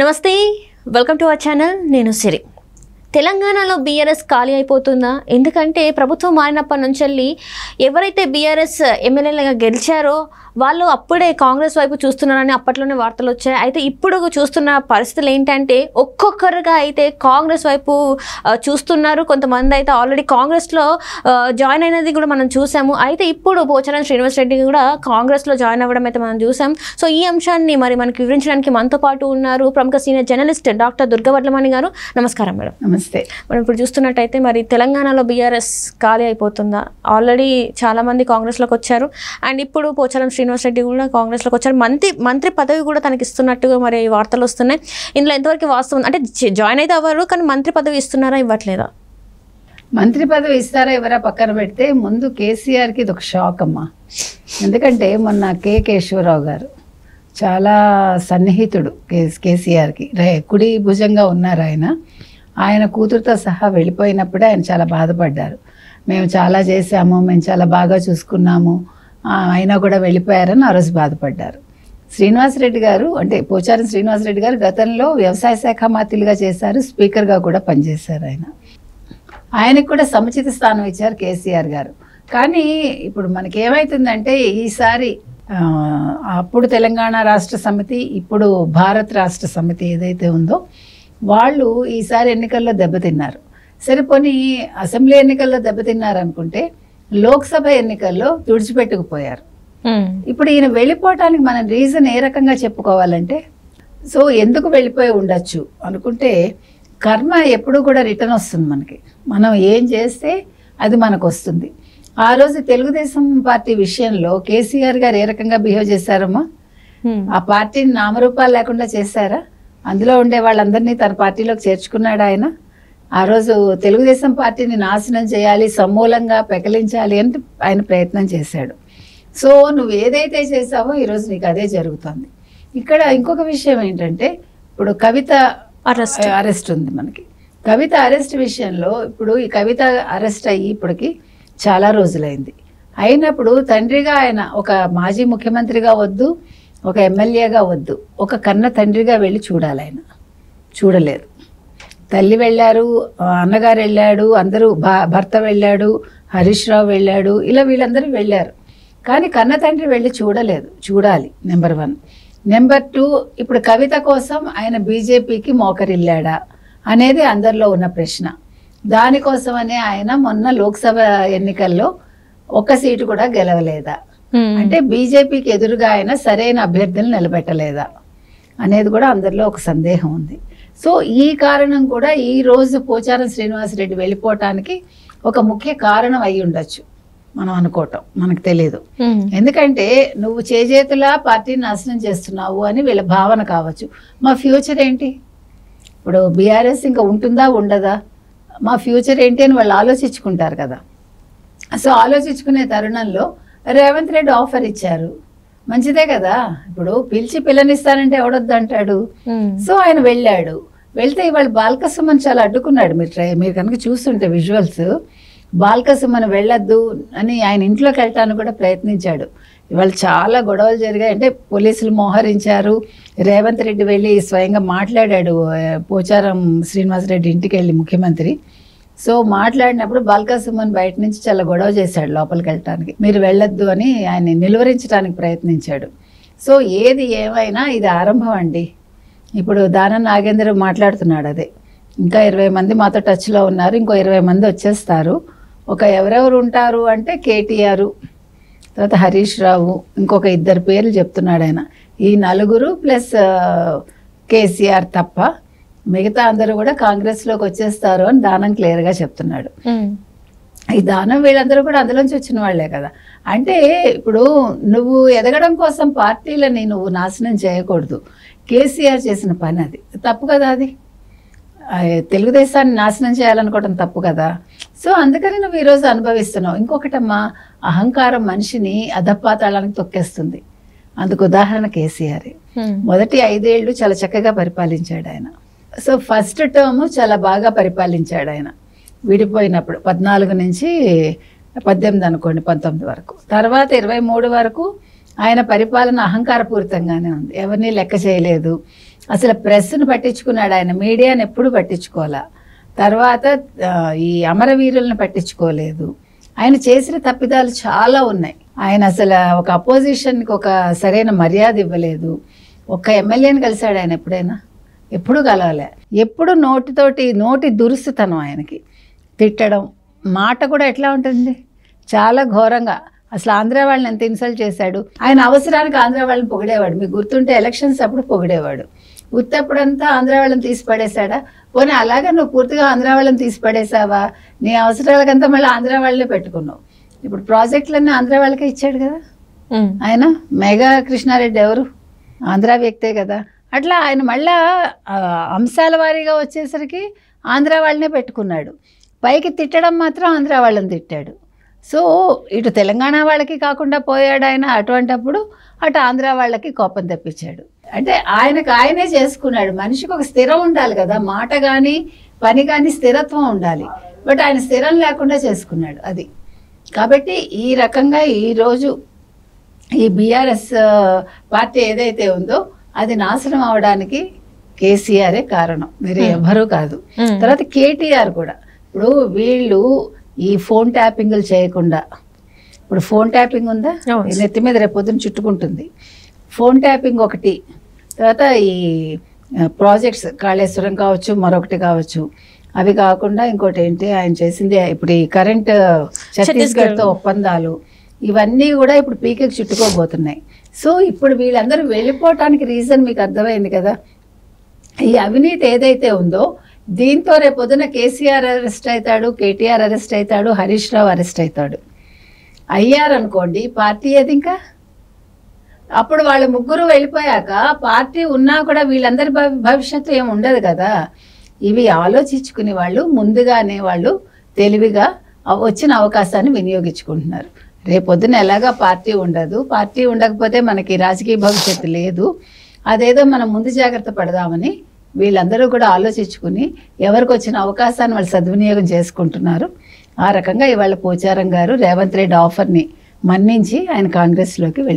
నమస్తే, welcome to our channel. నేను సిరి. తెలంగాణలో బీఆర్ఎస్ ఖాళీ అయిపోతుందా? ఎందుకంటే ప్రభుత్వం మారినప్పటి నుంచి ఎవరైతే బీఆర్ఎస్ ఎమ్మెల్యేలుగా గెలిచారో వాళ్ళు అప్పుడే కాంగ్రెస్ వైపు చూస్తున్నారని అప్పట్లోనే వార్తలు వచ్చాయి. అయితే ఇప్పుడు చూస్తున్న పరిస్థితులు ఏంటంటే ఒక్కొక్కరుగా అయితే కాంగ్రెస్ వైపు చూస్తున్నారు. కొంతమంది అయితే ఆల్రెడీ కాంగ్రెస్లో జాయిన్ అయినది కూడా మనం చూసాము. అయితే ఇప్పుడు పోచారం శ్రీనివాస్ రెడ్డి కూడా కాంగ్రెస్లో జాయిన్ అవ్వడం అయితే మనం చూసాం. సో ఈ అంశాన్ని మరి మనకి వివరించడానికి మనతో పాటు ఉన్నారు ప్రముఖ senior journalist doctor Durga Vadlamani గారు. నమస్కారం మేడం. నమస్తే. మనం ఇప్పుడు చూస్తున్నట్టయితే మరి తెలంగాణలో బీఆర్ఎస్ ఖాళీ అయిపోతుందా? ఆల్రెడీ చాలామంది కాంగ్రెస్లోకి వచ్చారు అండ్ ఇప్పుడు పోచారం శ్రీనివాస్ రెడ్డి కూడా కాంగ్రెస్లోకి వచ్చారు. మంత్రి పదవి కూడా తనకి ఇస్తున్నట్టుగా మరి వార్తలు వస్తున్నాయి. ఇందులో ఎంతవరకు వాస్తవం? అంటే జాయిన్ అయితే అవ్వరు కానీ మంత్రి పదవి ఇస్తున్నారా, ఇవ్వట్లేదా? మంత్రి పదవి ఇస్తారా ఎవరా పక్కన పెడితే ముందు కేసీఆర్కి ఇది ఒక షాక్ అమ్మా. ఎందుకంటే మొన్న కేశవరావు గారు చాలా సన్నిహితుడు కేసీఆర్కి, కుడి భుజంగా ఉన్నారు ఆయన కూతురుతో సహా వెళ్ళిపోయినప్పుడే ఆయన చాలా బాధపడ్డారు. మేము చాలా చేశాము, మేము చాలా బాగా చూసుకున్నాము, అయినా కూడా వెళ్ళిపోయారని ఆ రోజు బాధపడ్డారు. శ్రీనివాసరెడ్డి గారు అంటే పోచారం శ్రీనివాసరెడ్డి గారు గతంలో వ్యవసాయ శాఖ మంత్రిగా చేశారు, స్పీకర్గా కూడా పనిచేశారు. ఆయనకు కూడా సముచిత స్థానం ఇచ్చారు కేసీఆర్ గారు. కానీ ఇప్పుడు మనకి ఏమవుతుందంటే ఈసారి అప్పుడు తెలంగాణ రాష్ట్ర సమితి, ఇప్పుడు భారత్ రాష్ట్ర సమితి ఏదైతే ఉందో వాళ్ళు ఈసారి ఎన్నికల్లో దెబ్బతిన్నారు. సరిపోని అసెంబ్లీ ఎన్నికల్లో దెబ్బతిన్నారు అనుకుంటే లోక్సభ ఎన్నికల్లో తుడిచిపెట్టుకుపోయారు. ఇప్పుడు ఈయన వెళ్ళిపోవటానికి మన రీజన్ ఏ రకంగా చెప్పుకోవాలంటే, సో ఎందుకు వెళ్ళిపోయి ఉండొచ్చు అనుకుంటే కర్మ ఎప్పుడు కూడా రిటర్న్ వస్తుంది మనకి. మనం ఏం చేస్తే అది మనకు వస్తుంది. ఆ రోజు తెలుగుదేశం పార్టీ విషయంలో కేసీఆర్ గారు ఏ రకంగా బిహేవ్ చేశారమ్మా? ఆ పార్టీని నామరూపాలు లేకుండా చేశారా? అందులో ఉండే వాళ్ళందరినీ తన పార్టీలోకి చేర్చుకున్నాడు ఆయన. ఆ రోజు తెలుగుదేశం పార్టీని నాశనం చేయాలి, సమూలంగా పెకలించాలి అని ఆయన ప్రయత్నం చేశాడు. సో నువ్వు ఏదైతే చేసావో ఈరోజు నీకు అదే జరుగుతుంది. ఇక్కడ ఇంకొక విషయం ఏంటంటే, ఇప్పుడు కవిత అరెస్ట్ ఉంది మనకి. కవిత అరెస్ట్ విషయంలో ఇప్పుడు ఈ కవిత అరెస్ట్ అయ్యి ఇప్పటికి చాలా రోజులైంది. అయినప్పుడు తండ్రిగా ఆయన ఒక మాజీ ముఖ్యమంత్రిగా వద్దు, ఒక ఎమ్మెల్యేగా వద్దు, ఒక కన్న తండ్రిగా వెళ్ళి చూడాలి. ఆయన చూడలేదు. తల్లి వెళ్ళారు, అన్నగారు వెళ్ళాడు, అందరూ భర్త వెళ్ళాడు, హరీష్ రావు వెళ్ళాడు, ఇలా వీళ్ళందరూ వెళ్ళారు. కానీ కన్న తండ్రి వెళ్ళి చూడలేదు. చూడాలి, నెంబర్ 1. నెంబర్ 2, ఇప్పుడు కవిత కోసం ఆయన బీజేపీకి మోకరిల్లాడా అనేది అందరిలో ఉన్న ప్రశ్న. దానికోసమనే ఆయన మొన్న లోక్సభ ఎన్నికల్లో ఒక్క సీటు కూడా గెలవలేదా? అంటే బీజేపీకి ఎదురుగా ఆయన సరైన అభ్యర్థులు నిలబెట్టలేదా అనేది కూడా అందరిలో ఒక సందేహం ఉంది. సో ఈ కారణం కూడా ఈ రోజు పోచారం శ్రీనివాసరెడ్డి వెళ్ళిపోవటానికి ఒక ముఖ్య కారణం అయి ఉండొచ్చు మనం అనుకోవటం, మనకు తెలియదు. ఎందుకంటే నువ్వు చేజేతులా పార్టీని నాశనం చేస్తున్నావు అని వీళ్ళ భావన కావచ్చు. మా ఫ్యూచర్ ఏంటి, ఇప్పుడు బీఆర్ఎస్ ఇంకా ఉంటుందా ఉండదా, మా ఫ్యూచర్ ఏంటి అని వాళ్ళు ఆలోచించుకుంటారు కదా. సో ఆలోచించుకునే తరుణంలో రేవంత్ రెడ్డి ఆఫర్ ఇచ్చారు, మంచిదే కదా. ఇప్పుడు పిలిచి పిల్లనిస్తానంటే ఎవడొద్దు అంటాడు. సో ఆయన వెళ్ళాడు. వెళ్తే ఇవాళ బాల్కసుమన్ చాలా అడ్డుకున్నాడు. మీరు కనుక చూస్తుంటే విజువల్స్, బాల్కసుమన్ వెళ్ళొద్దు అని ఆయన ఇంట్లోకి వెళ్ళటానికి కూడా ప్రయత్నించాడు. ఇవాళ చాలా గొడవలు జరిగాయి. అంటే పోలీసులు మోహరించారు. రేవంత్ రెడ్డి వెళ్ళి స్వయంగా మాట్లాడాడు పోచారం శ్రీనివాసరెడ్డి ఇంటికి వెళ్ళి, ముఖ్యమంత్రి. సో మాట్లాడినప్పుడు బాల్కసుమన్ బయట నుంచి చాలా గొడవ చేశాడు లోపలికి వెళ్ళటానికి. మీరు వెళ్ళొద్దు అని ఆయన నిలువరించడానికి ప్రయత్నించాడు. సో ఏది ఏమైనా ఇది ఆరంభం అండి. ఇప్పుడు దానం నాగేంద్ర మాట్లాడుతున్నాడు అదే, ఇంకా 20 మంది మాతో టచ్లో ఉన్నారు, ఇంకో 20 మంది వచ్చేస్తారు. ఒక ఎవరెవరు ఉంటారు అంటే కేటీఆర్, తర్వాత హరీష్ రావు, ఇంకొక 2 పేర్లు చెప్తున్నాడు ఆయన. ఈ 4 ప్లస్ కేసీఆర్ తప్ప మిగతా అందరూ కూడా కాంగ్రెస్లోకి వచ్చేస్తారు అని దానం క్లియర్గా చెప్తున్నాడు. ఈ దానం వీళ్ళందరూ కూడా అందులోంచి వచ్చిన వాళ్లే కదా. అంటే ఇప్పుడు నువ్వు ఎదగడం కోసం పార్టీలని నువ్వు నాశనం చేయకూడదు. కేసీఆర్ చేసిన పని అది తప్పు కదా. అది తెలుగుదేశాన్ని నాశనం చేయాలనుకోవడం తప్పు కదా. సో అందుకని నువ్వు ఈరోజు అనుభవిస్తున్నావు. ఇంకొకటమ్మా, అహంకారం మనిషిని అధపాతాళానికి తొక్కేస్తుంది. అందుకు ఉదాహరణ కేసీఆర్. మొదటి 5 ఏళ్ళు చాలా చక్కగా పరిపాలించాడు ఆయన. సో ఫస్ట్ టర్మ్ చాలా బాగా పరిపాలించాడు ఆయన విడిపోయినప్పుడు, 14 నుంచి 18 అనుకోండి, 19 వరకు. తర్వాత 23 వరకు ఆయన పరిపాలన అహంకారపూరితంగానే ఉంది. ఎవరిని లెక్క చేయలేదు. అసలు ప్రెస్ను పట్టించుకున్నాడు ఆయన, మీడియాని ఎప్పుడు పట్టించుకోవాలా. తర్వాత ఈ అమరవీరులను పట్టించుకోలేదు. ఆయన చేసిన తప్పిదాలు చాలా ఉన్నాయి. ఆయన అసలు ఒక అపోజిషన్కి ఒక సరైన మర్యాద ఇవ్వలేదు. ఒక్క ఎమ్మెల్యేని కలిశాడు ఆయన ఎప్పుడైనా? ఎప్పుడు కలవలే. ఎప్పుడు నోటి దురుసుతనం ఆయనకి. తిట్టడం, మాట కూడా ఎట్లా ఉంటుంది, చాలా ఘోరంగా. అసలు ఆంధ్ర వాళ్ళని ఎంత ఇన్సల్ట్ చేశాడు. ఆయన అవసరానికి ఆంధ్ర వాళ్ళని పొగిడేవాడు. మీకు గుర్తుంటే ఎలక్షన్స్ అప్పుడు పొగిడేవాడు. ఉత్తప్పుడంతా ఆంధ్ర వాళ్ళని తీసి పడేశాడా? పోనీ అలాగే నువ్వు పూర్తిగా ఆంధ్ర వాళ్ళని తీసి పడేసావా? నీ అవసరాలకంతా మళ్ళీ ఆంధ్ర వాళ్ళనే పెట్టుకున్నావు. ఇప్పుడు ప్రాజెక్టులన్నీ ఆంధ్ర వాళ్ళకే ఇచ్చాడు కదా ఆయన. మెగా కృష్ణారెడ్డి ఎవరు? ఆంధ్ర వ్యక్తే కదా. అట్లా ఆయన మళ్ళా అంశాల వారీగా వచ్చేసరికి ఆంధ్ర వాళ్ళనే పెట్టుకున్నాడు. పైకి తిట్టడం మాత్రం ఆంధ్ర వాళ్ళని తిట్టాడు. సో ఇటు తెలంగాణ వాళ్ళకి కాకుండా పోయాడు ఆయన. అటువంటప్పుడు అటు ఆంధ్ర వాళ్ళకి కోపం తెప్పించాడు. అంటే ఆయనే చేసుకున్నాడు. మనిషికి ఒక స్థిరం ఉండాలి కదా, మాట కానీ పని కానీ స్థిరత్వం ఉండాలి. బట్ ఆయన స్థిరం లేకుండా చేసుకున్నాడు అది. కాబట్టి ఈ రకంగా ఈరోజు ఈ బీఆర్ఎస్ పార్టీ ఏదైతే ఉందో అది నాశనం అవడానికి కేసీఆరే కారణం, వేరే ఎవరూ కాదు. తర్వాత కేటీఆర్ కూడా. ఇప్పుడు వీళ్ళు ఈ ఫోన్ ట్యాపింగ్లు చేయకుండా, ఇప్పుడు ఫోన్ ట్యాపింగ్ ఉందా, నెత్తి మీద రేపు పొద్దున చుట్టుకుంటుంది. ఫోన్ ట్యాపింగ్ ఒకటి, తర్వాత ఈ ప్రాజెక్ట్స్ కాళేశ్వరం కావచ్చు, మరొకటి కావచ్చు, అవి కాకుండా ఇంకోటి ఏంటి ఆయన చేసింది ఇప్పుడు ఈ కరెంట్ ఛత్తీస్గఢ్తో ఒప్పందాలు, ఇవన్నీ కూడా ఇప్పుడు పీకెకి చుట్టుకోబోతున్నాయి. సో ఇప్పుడు వీళ్ళందరూ వెళ్ళిపోవటానికి రీజన్ మీకు అర్థమైంది కదా. ఈ అవినీతి ఏదైతే ఉందో దీంతో రేపొద్దున కేసీఆర్ అరెస్ట్ అవుతాడు, కేటీఆర్ అరెస్ట్ అవుతాడు, హరీష్ రావు అరెస్ట్ అవుతాడు. అయ్యారనుకోండి, పార్టీ ఏది ఇంకా? అప్పుడు వాళ్ళ ముగ్గురు వెళ్ళిపోయాక పార్టీ ఉన్నా కూడా వీళ్ళందరి భవిష్యత్తు ఏమి ఉండదు కదా. ఇవి ఆలోచించుకునే వాళ్ళు ముందుగానే వాళ్ళు తెలివిగా వచ్చిన అవకాశాన్ని వినియోగించుకుంటున్నారు. రేపొద్దున ఎలాగా పార్టీ ఉండదు, పార్టీ ఉండకపోతే మనకి రాజకీయ భవిష్యత్తు లేదు. అదేదో మనం ముందు జాగ్రత్త పడదామని వీళ్ళందరూ కూడా ఆలోచించుకుని ఎవరికి వచ్చిన అవకాశాన్ని వాళ్ళు సద్వినియోగం చేసుకుంటున్నారు. ఆ రకంగా ఇవాళ పోచారం గారు రేవంత్ రెడ్డి ఆఫర్ని మన్నించి ఆయన కాంగ్రెస్లోకి వెళ్ళిపోయారు.